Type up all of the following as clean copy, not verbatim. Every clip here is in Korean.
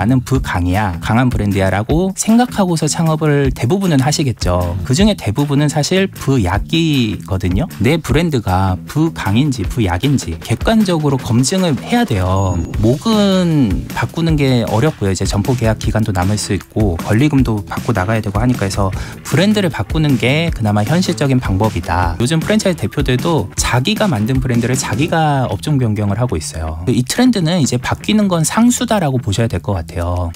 나는 부강이야, 강한 브랜드야 라고 생각하고서 창업을 대부분은 하시겠죠. 그중에 대부분은 사실 부약이거든요. 내 브랜드가 부강인지 부약인지 객관적으로 검증을 해야 돼요. 목은 바꾸는 게 어렵고요. 이제 점포 계약 기간도 남을 수 있고 권리금도 받고 나가야 되고 하니까 해서 브랜드를 바꾸는 게 그나마 현실적인 방법이다. 요즘 프랜차이즈 대표들도 자기가 만든 브랜드를 자기가 업종 변경을 하고 있어요. 이 트렌드는 이제 바뀌는 건 상수다라고 보셔야 될 것 같아요.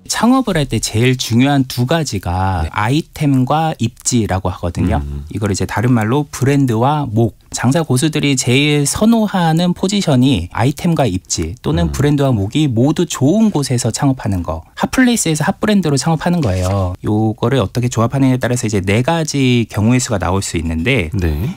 창업을 할 때 제일 중요한 두 가지가 아이템과 입지라고 하거든요. 이걸 이제 다른 말로 브랜드와 목. 장사 고수들이 제일 선호하는 포지션이 아이템과 입지 또는 브랜드와 목이 모두 좋은 곳에서 창업하는 거. 핫플레이스에서 핫브랜드로 창업하는 거예요. 요거를 어떻게 조합하느냐에 따라서 이제 4가지 경우의 수가 나올 수 있는데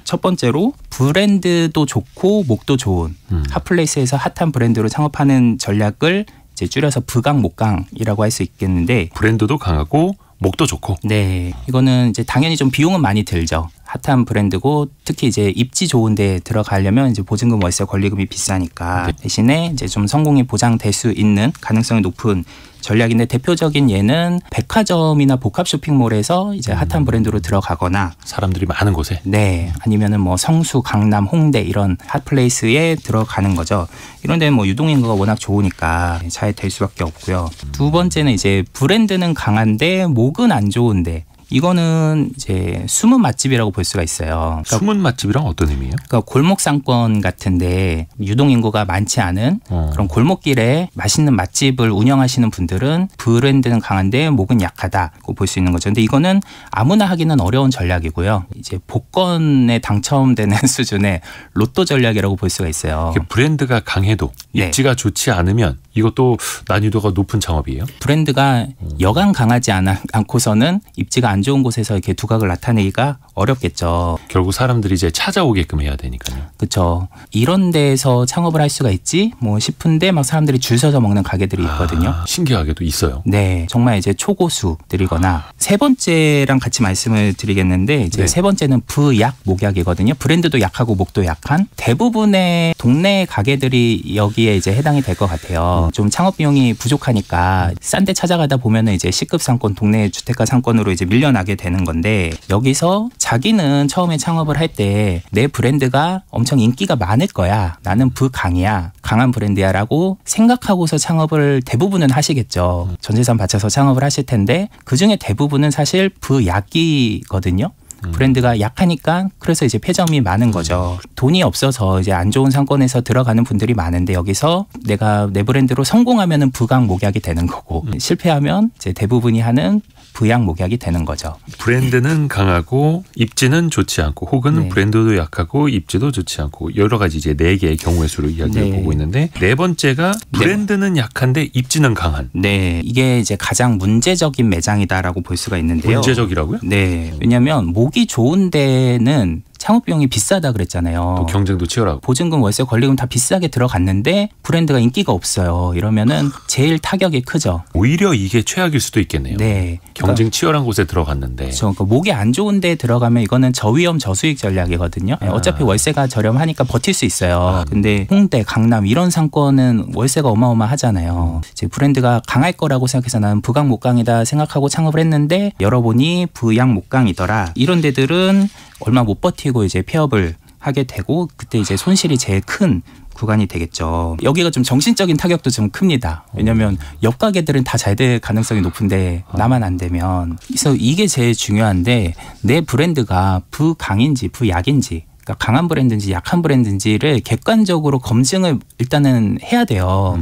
첫 번째로 브랜드도 좋고 목도 좋은 핫플레이스에서 핫한 브랜드로 창업하는 전략을 이제 줄여서 부강 목강이라고 할 수 있겠는데, 브랜드도 강하고 목도 좋고. 네, 이거는 이제 당연히 좀 비용은 많이 들죠. 핫한 브랜드고 특히 이제 입지 좋은 데 들어가려면 이제 보증금, 월세, 권리금이 비싸니까 대신에 이제 좀 성공이 보장될 수 있는 가능성이 높은 전략인데, 대표적인 예는 백화점이나 복합 쇼핑몰에서 이제 핫한 브랜드로 들어가거나 사람들이 많은 곳에. 네, 아니면은 뭐 성수, 강남, 홍대 이런 핫플레이스에 들어가는 거죠. 이런 데는 뭐 유동인구가 워낙 좋으니까 잘 될 수밖에 없고요. 두 번째는 이제 브랜드는 강한데 목은 안 좋은데, 이거는 이제 숨은 맛집이라고 볼 수가 있어요. 그러니까 숨은 맛집이랑 어떤 의미예요? 그러니까 골목 상권 같은데 유동인구가 많지 않은 그런 골목길에 맛있는 맛집을 운영하시는 분들은 브랜드는 강한데 목은 약하다고 볼 수 있는 거죠. 근데 이거는 아무나 하기는 어려운 전략이고요. 이제 복권에 당첨되는 수준의 로또 전략이라고 볼 수가 있어요. 브랜드가 강해도 입지가 좋지 않으면 이것도 난이도가 높은 창업이에요? 브랜드가 여간 강하지 않고서는 입지가 안 좋은 곳에서 이렇게 두각을 나타내기가 어렵겠죠. 결국 사람들이 이제 찾아오게끔 해야 되니까요. 그렇죠. 이런 데서 창업을 할 수가 있지 뭐 싶은데 막 사람들이 줄 서서 먹는 가게들이 있거든요. 신기하게도 있어요. 네, 정말 이제 초고수들이거나. 세 번째랑 같이 말씀을 드리겠는데, 이제 세 번째는 부약, 목약이거든요. 브랜드도 약하고 목도 약한 대부분의 동네 가게들이 여기에 이제 해당이 될 것 같아요. 좀 창업 비용이 부족하니까 싼 데 찾아가다 보면은 이제 C급 상권, 동네 주택가 상권으로 이제 밀려나게 되는 건데, 여기서 자기는 처음에 창업을 할 때 내 브랜드가 엄청 인기가 많을 거야, 나는 부강이야, 강한 브랜드야 라고 생각하고서 창업을 대부분은 하시겠죠. 전재산 바쳐서 창업을 하실 텐데 그중에 대부분은 사실 부약이거든요. 브랜드가 약하니까 그래서 이제 폐점이 많은 거죠. 돈이 없어서 이제 안 좋은 상권에서 들어가는 분들이 많은데, 여기서 내가 내 브랜드로 성공하면은 부강 목약이 되는 거고 실패하면 이제 대부분이 하는 부양 목약이 되는 거죠. 브랜드는 강하고 입지는 좋지 않고, 혹은 브랜드도 약하고 입지도 좋지 않고, 여러 가지 이제 4개의 경우의 수로 이야기를 보고 있는데, 네 번째가 브랜드는 약한데 입지는 강한. 네, 이게 이제 가장 문제적인 매장이다라고 볼 수가 있는데요. 문제적이라고요? 네, 왜냐하면 목이 좋은 데는 창업 비용이 비싸다 그랬잖아요. 또 경쟁도 치열하고. 보증금, 월세, 권리금 다 비싸게 들어갔는데 브랜드가 인기가 없어요. 이러면은 제일 타격이 크죠. 오히려 이게 최악일 수도 있겠네요. 네, 경쟁 치열한 곳에 들어갔는데. 그렇죠. 그러니까 목이 안 좋은 데 들어가면 이거는 저위험 저수익 전략이거든요. 어차피 월세가 저렴하니까 버틸 수 있어요. 근데 홍대, 강남 이런 상권은 월세가 어마어마하잖아요. 이제 브랜드가 강할 거라고 생각해서 나는 부강 목강이다 생각하고 창업을 했는데 열어보니 부양 목강이더라. 이런 데들은 얼마 못 버티고 이제 폐업을 하게 되고, 그때 이제 손실이 제일 큰 구간이 되겠죠. 여기가 좀 정신적인 타격도 좀 큽니다. 왜냐하면 옆 가게들은 다 잘 될 가능성이 높은데 나만 안 되면. 그래서 이게 제일 중요한데, 내 브랜드가 부강인지 부약인지, 그러니까 강한 브랜드인지 약한 브랜드인지를 객관적으로 검증을 일단은 해야 돼요.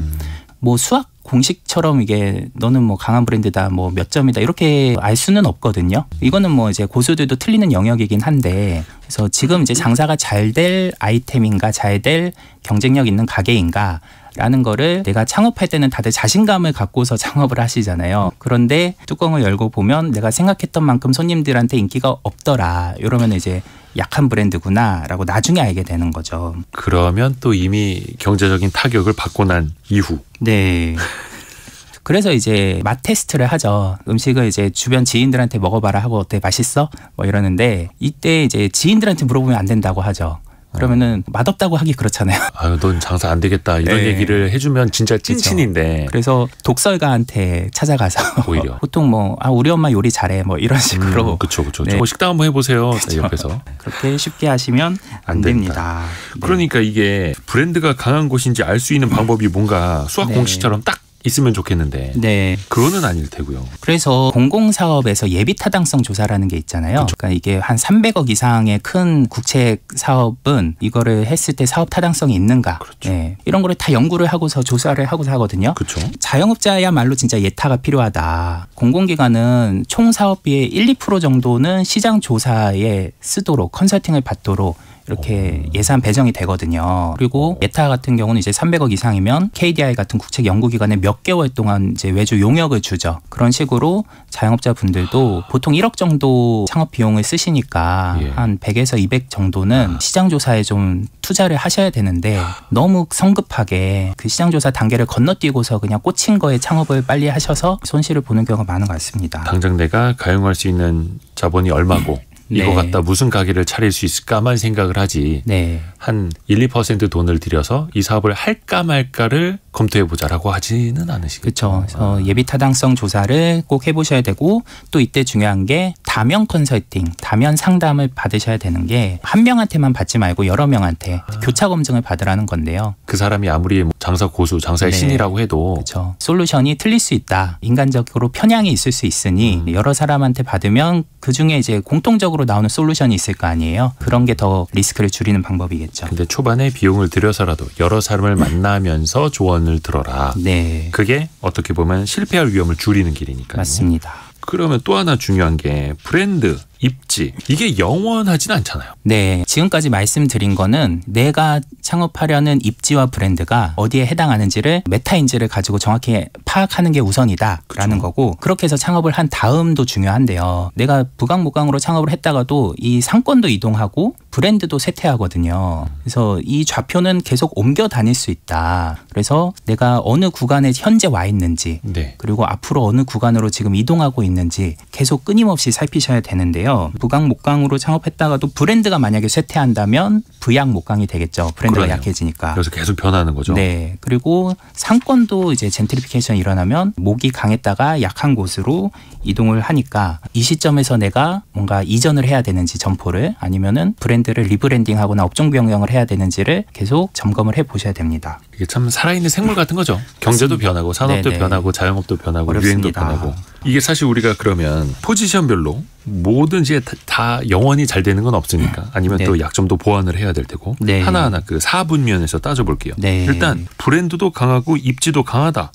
뭐 수학 공식처럼 이게 너는 뭐 강한 브랜드다, 뭐 몇 점이다 이렇게 알 수는 없거든요. 이거는 뭐 이제 고수들도 틀리는 영역이긴 한데, 그래서 지금 이제 장사가 잘 될 아이템인가, 잘 될 경쟁력 있는 가게인가 라는 거를 내가 창업할 때는 다들 자신감을 갖고서 창업을 하시잖아요. 그런데 뚜껑을 열고 보면 내가 생각했던 만큼 손님들한테 인기가 없더라, 이러면 이제 약한 브랜드구나 라고 나중에 알게 되는 거죠. 그러면 또 이미 경제적인 타격을 받고 난 이후. 네. 그래서 이제 맛 테스트를 하죠. 음식을 이제 주변 지인들한테 먹어봐라 하고 어때 맛있어? 뭐 이러는데 이때 이제 지인들한테 물어보면 안 된다고 하죠. 그러면은 맛없다고 하기 그렇잖아요. 아유, 넌 장사 안 되겠다 이런 얘기를 해주면 진짜 찐친인데. 그래서 독설가한테 찾아가서 오히려 보통 뭐 우리 엄마 요리 잘해 뭐 이런 식으로. 그렇죠. 뭐 식당 한번 해보세요. 그쵸. 옆에서. 그렇게 쉽게 하시면 안 됩니다. 그러니까 이게 브랜드가 강한 곳인지 알 수 있는 방법이 뭔가 수학 공식처럼 딱 있으면 좋겠는데 그거는 아닐 테고요. 그래서 공공사업에서 예비타당성 조사라는 게 있잖아요. 그러니까 이게 한 300억 이상의 큰 국책 사업은 이거를 했을 때 사업 타당성이 있는가. 이런 거를 다 연구를 하고서 조사를 하고서 하거든요. 자영업자야말로 진짜 예타가 필요하다. 공공기관은 총 사업비의 1~2% 정도는 시장 조사에 쓰도록 컨설팅을 받도록 이렇게 예산 배정이 되거든요. 그리고 예타 같은 경우는 이제 300억 이상이면 KDI 같은 국책 연구기관에 몇 개월 동안 이제 외주 용역을 주죠. 그런 식으로 자영업자분들도 보통 1억 정도 창업 비용을 쓰시니까 한 100에서 200 정도는 시장조사에 좀 투자를 하셔야 되는데 너무 성급하게 그 시장조사 단계를 건너뛰고서 그냥 꽂힌 거에 창업을 빨리 하셔서 손실을 보는 경우가 많은 것 같습니다. 당장 내가 가용할 수 있는 자본이 얼마고 이거 갖다 무슨 가게를 차릴 수 있을까만 생각을 하지 한 1~2% 돈을 들여서 이 사업을 할까 말까를 검토해보자라고 하지는 않으시겠죠. 그렇죠. 그래서 예비타당성 조사를 꼭 해보셔야 되고 또 이때 중요한 게 다면 컨설팅, 다면 상담을 받으셔야 되는 게 한 명한테만 받지 말고 여러 명한테 교차 검증을 받으라는 건데요. 그 사람이 아무리 장사 고수, 장사의 신이라고 해도 그렇죠. 솔루션이 틀릴 수 있다. 인간적으로 편향이 있을 수 있으니 여러 사람한테 받으면 그중에 이제 공통적으로 나오는 솔루션이 있을 거 아니에요. 그런 게 더 리스크를 줄이는 방법이겠죠. 근데 초반에 비용을 들여서라도 여러 사람을 만나면서 조언을 들어라. 그게 어떻게 보면 실패할 위험을 줄이는 길이니까요. 맞습니다. 그러면 또 하나 중요한 게 브랜드, 입지 이게 영원하진 않잖아요. 지금까지 말씀드린 거는 내가 창업하려는 입지와 브랜드가 어디에 해당하는지를 메타인지를 가지고 정확히 파악하는 게 우선이다라는 거고 그렇게 해서 창업을 한 다음도 중요한데요. 내가 부강목강으로 창업을 했다가도 이 상권도 이동하고 브랜드도 쇠퇴하거든요. 그래서 이 좌표는 계속 옮겨 다닐 수 있다. 그래서 내가 어느 구간에 현재 와 있는지 그리고 앞으로 어느 구간으로 지금 이동하고 있는지 계속 끊임없이 살피셔야 되는데요. 부강목강으로 창업했다가도 브랜드가 만약에 쇠퇴한다면 부양목강이 되겠죠. 브랜드가 약해지니까. 그래서 계속 변하는 거죠. 그리고 상권도 이제 젠트리피케이션이 일어나면 목이 강했다가 약한 곳으로 이동을 하니까 이 시점에서 내가 뭔가 이전을 해야 되는지 점포를 아니면은 브랜드를 리브랜딩하거나 업종 변경을 해야 되는지를 계속 점검을 해보셔야 됩니다. 이게 참 살아있는 생물 같은 거죠. 경제도 변하고 산업도 변하고 자영업도 변하고 유행도 변하고. 이게 사실 우리가 그러면 포지션별로 뭐든지 다 영원히 잘 되는 건 없으니까 아니면 또 약점도 보완을 해야 될 테고 하나하나 그 4분면에서 따져볼게요. 일단 브랜드도 강하고 입지도 강하다.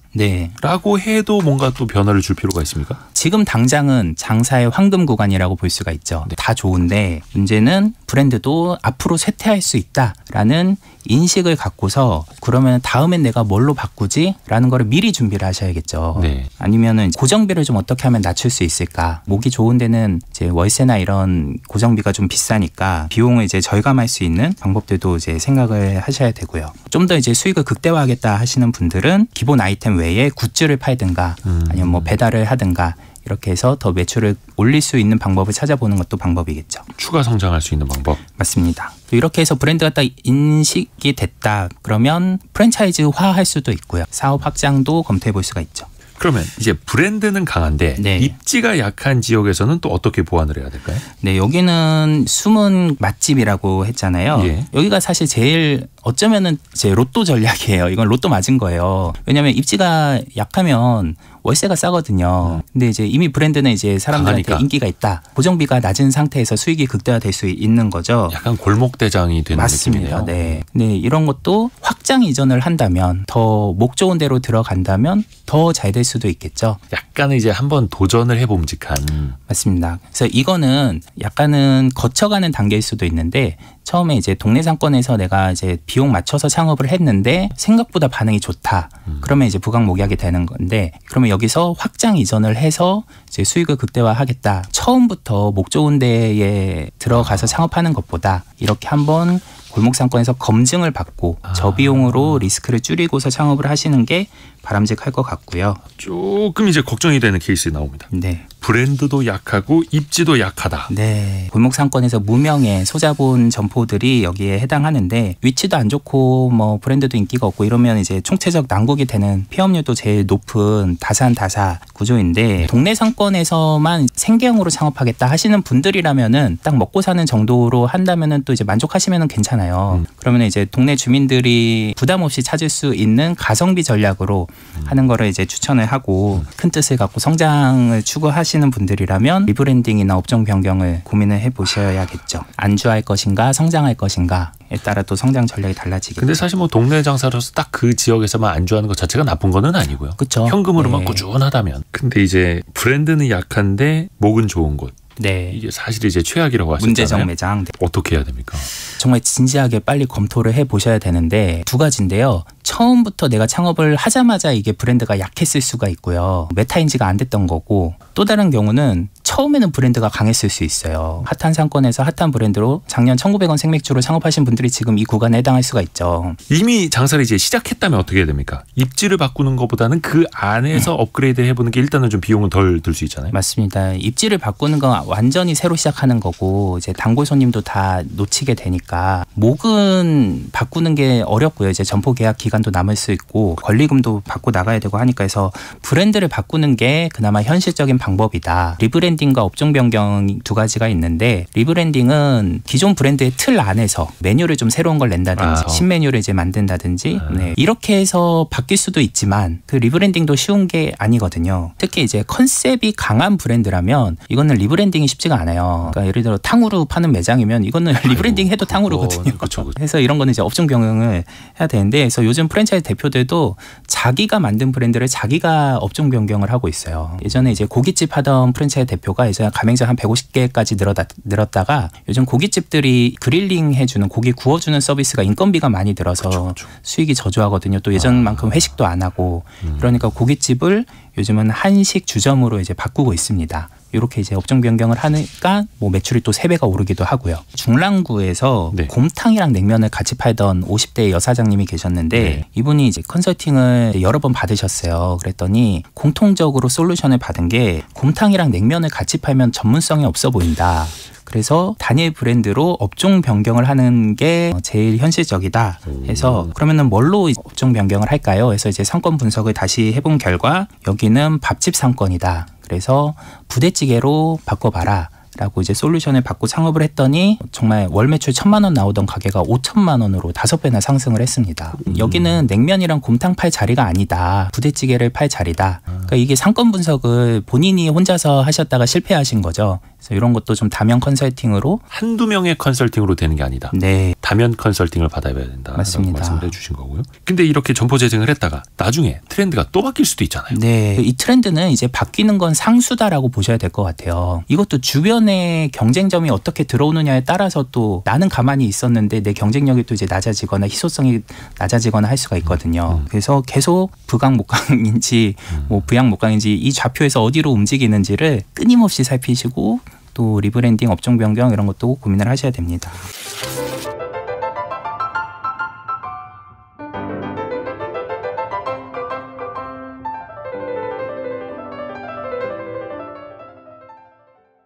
라고 해도 뭔가 또 변화를 줄 필요가 있습니까? 지금 당장은 장사의 황금 구간이라고 볼 수가 있죠. 다 좋은데 문제는 브랜드도 앞으로 쇠퇴할 수 있다라는 인식을 갖고서 그러면 다음엔 내가 뭘로 바꾸지? 라는 거를 미리 준비를 하셔야겠죠. 아니면은 고정비를 좀 어떻게 하면 낮출 수 있을까? 목이 좋은 데는 이제 월세나 이런 고정비가 좀 비싸니까 비용을 이제 절감할 수 있는 방법들도 이제 생각을 하셔야 되고요. 좀 더 이제 수익을 극대화하겠다 하시는 분들은 기본 아이템 외에 굿즈를 팔든가 아니면 뭐 배달을 하든가 이렇게 해서 더 매출을 올릴 수 있는 방법을 찾아보는 것도 방법이겠죠. 추가 성장할 수 있는 방법. 맞습니다. 이렇게 해서 브랜드가 딱 인식이 됐다. 그러면 프랜차이즈화할 수도 있고요. 사업 확장도 검토해 볼 수가 있죠. 그러면 이제 브랜드는 강한데 입지가 약한 지역에서는 또 어떻게 보완을 해야 될까요? 여기는 숨은 맛집이라고 했잖아요. 여기가 사실 제일 어쩌면은 제 로또 전략이에요. 이건 로또 맞은 거예요. 왜냐하면 입지가 약하면 월세가 싸거든요. 근데 이제 이미 브랜드는 이제 사람들한테 강하니까. 인기가 있다. 고정비가 낮은 상태에서 수익이 극대화될 수 있는 거죠. 약간 골목대장이 되는 맞습니다. 느낌이네요. 근데 이런 것도 확장 이전을 한다면 더 목 좋은 데로 들어간다면 더 잘 될 수도 있겠죠. 약간은 이제 한번 도전을 해봄직한. 맞습니다. 그래서 이거는 약간은 거쳐가는 단계일 수도 있는데 처음에 이제 동네 상권에서 내가 이제 비용 맞춰서 창업을 했는데 생각보다 반응이 좋다. 그러면 이제 부강목약이 되는 건데 그러면 여기서 확장 이전을 해서 이제 수익을 극대화하겠다. 처음부터 목 좋은 데에 들어가서 창업하는 것보다 이렇게 한번 골목 상권에서 검증을 받고 저비용으로 리스크를 줄이고서 창업을 하시는 게 바람직할 것 같고요. 조금 이제 걱정이 되는 케이스 나옵니다. 네. 브랜드도 약하고 입지도 약하다. 네. 골목 상권에서 무명의 소자본 점포들이 여기에 해당하는데 위치도 안 좋고 뭐 브랜드도 인기가 없고 이러면 이제 총체적 난국이 되는 폐업률도 제일 높은 다산다사 구조인데 동네 상권에서만 생계형으로 창업하겠다 하시는 분들이라면은 딱 먹고 사는 정도로 한다면은 또 이제 만족하시면은 괜찮아요. 그러면 이제 동네 주민들이 부담 없이 찾을 수 있는 가성비 전략으로 하는 거를 이제 추천을 하고 큰 뜻을 갖고 성장을 추구하시는 분들이라면 리브랜딩이나 업종 변경을 고민을 해보셔야겠죠. 안주할 것인가 성장할 것인가에 따라 또 성장 전략이 달라지겠죠. 근데 사실 뭐 동네 장사로서 딱 그 지역에서만 안주하는 것 자체가 나쁜 거는 아니고요. 그렇죠. 현금으로만 네. 꾸준하다면. 근데 이제 브랜드는 약한데 목은 좋은 곳. 네. 이게 사실 이제 최악이라고 하셨잖아요. 문제적 매장. 네. 어떻게 해야 됩니까? 정말 진지하게 빨리 검토를 해보셔야 되는데 두 가지인데요. 처음부터 내가 창업을 하자마자 이게 브랜드가 약했을 수가 있고요. 메타인지가 안 됐던 거고 또 다른 경우는 처음에는 브랜드가 강했을 수 있어요. 핫한 상권에서 핫한 브랜드로 작년 1,900원 생맥주로 창업하신 분들이 지금 이 구간에 해당할 수가 있죠. 이미 장사를 이제 시작했다면 어떻게 해야 됩니까? 입지를 바꾸는 것보다는 그 안에서 업그레이드 해보는 게 일단은 좀 비용은 덜 들 수 있잖아요. 맞습니다. 입지를 바꾸는 건 완전히 새로 시작하는 거고 이제 단골 손님도 다 놓치게 되니까 목은 바꾸는 게 어렵고요. 이제 점포 계약 기간도 남을 수 있고 권리금도 받고 나가야 되고 하니까 해서 브랜드를 바꾸는 게 그나마 현실적인 방법이다. 리브랜딩과 업종 변경 두 가지가 있는데 리브랜딩은 기존 브랜드의 틀 안에서 메뉴를 좀 새로운 걸 낸다든지 신메뉴를 이제 만든다든지 네. 이렇게 해서 바뀔 수도 있지만 그 리브랜딩도 쉬운 게 아니거든요. 특히 이제 컨셉이 강한 브랜드라면 이거는 리브랜딩이 쉽지가 않아요. 그러니까 예를 들어 탕후루 파는 매장이면 이거는 리브랜딩 해도 탕후루거든요. 그쵸. 그래서 이런 거는 이제 업종 변경을 해야 되는데 그래서 요즘 프랜차이즈 대표들도 자기가 만든 브랜드를 자기가 업종 변경을 하고 있어요. 예전에 이제 고깃집 하던 프랜차이즈 대표가 예전에 가맹점 한 150개까지 늘었다가 요즘 고깃집들이 그릴링 해주는 고기 구워주는 서비스가 인건비가 많이 들어서 그쵸. 수익이 저조하거든요. 또 예전만큼 회식도 안 하고 그러니까 고깃집을 요즘은 한식 주점으로 이제 바꾸고 있습니다. 이렇게 이제 업종 변경을 하니까 뭐 매출이 또 3배가 오르기도 하고요. 중랑구에서 네. 곰탕이랑 냉면을 같이 팔던 50대 여사장님이 계셨는데 네. 이분이 이제 컨설팅을 여러 번 받으셨어요. 그랬더니 공통적으로 솔루션을 받은 게 곰탕이랑 냉면을 같이 팔면 전문성이 없어 보인다. 그래서 단일 브랜드로 업종 변경을 하는 게 제일 현실적이다 해서 그러면은 뭘로 업종 변경을 할까요? 해서 이제 상권 분석을 다시 해본 결과 여기는 밥집 상권이다. 그래서 부대찌개로 바꿔봐라. 라고 이제 솔루션을 받고 창업을 했더니 정말 월 매출 1,000만 원 나오던 가게가 5천만 원으로 5배나 상승을 했습니다. 여기는 냉면이랑 곰탕 팔 자리가 아니다. 부대찌개를 팔 자리다. 그러니까 이게 상권 분석을 본인이 혼자서 하셨다가 실패하신 거죠. 그래서 이런 것도 좀 다면 컨설팅으로 한두 명의 컨설팅으로 되는 게 아니다. 네. 다면 컨설팅을 받아야 된다. 맞습니다. 말씀을 해주신 거고요. 근데 이렇게 점포 재생을 했다가 나중에 트렌드가 또 바뀔 수도 있잖아요. 네. 이 트렌드는 이제 바뀌는 건 상수다라고 보셔야 될 것 같아요. 이것도 주변에 경쟁점이 어떻게 들어오느냐에 따라서 또 나는 가만히 있었는데 내 경쟁력이 또 이제 낮아지거나 희소성이 낮아지거나 할 수가 있거든요. 그래서 계속 부강 목강인지 뭐 부양 목강인지 이 좌표에서 어디로 움직이는지를 끊임없이 살피시고 또 리브랜딩 업종 변경 이런 것도 고민을 하셔야 됩니다.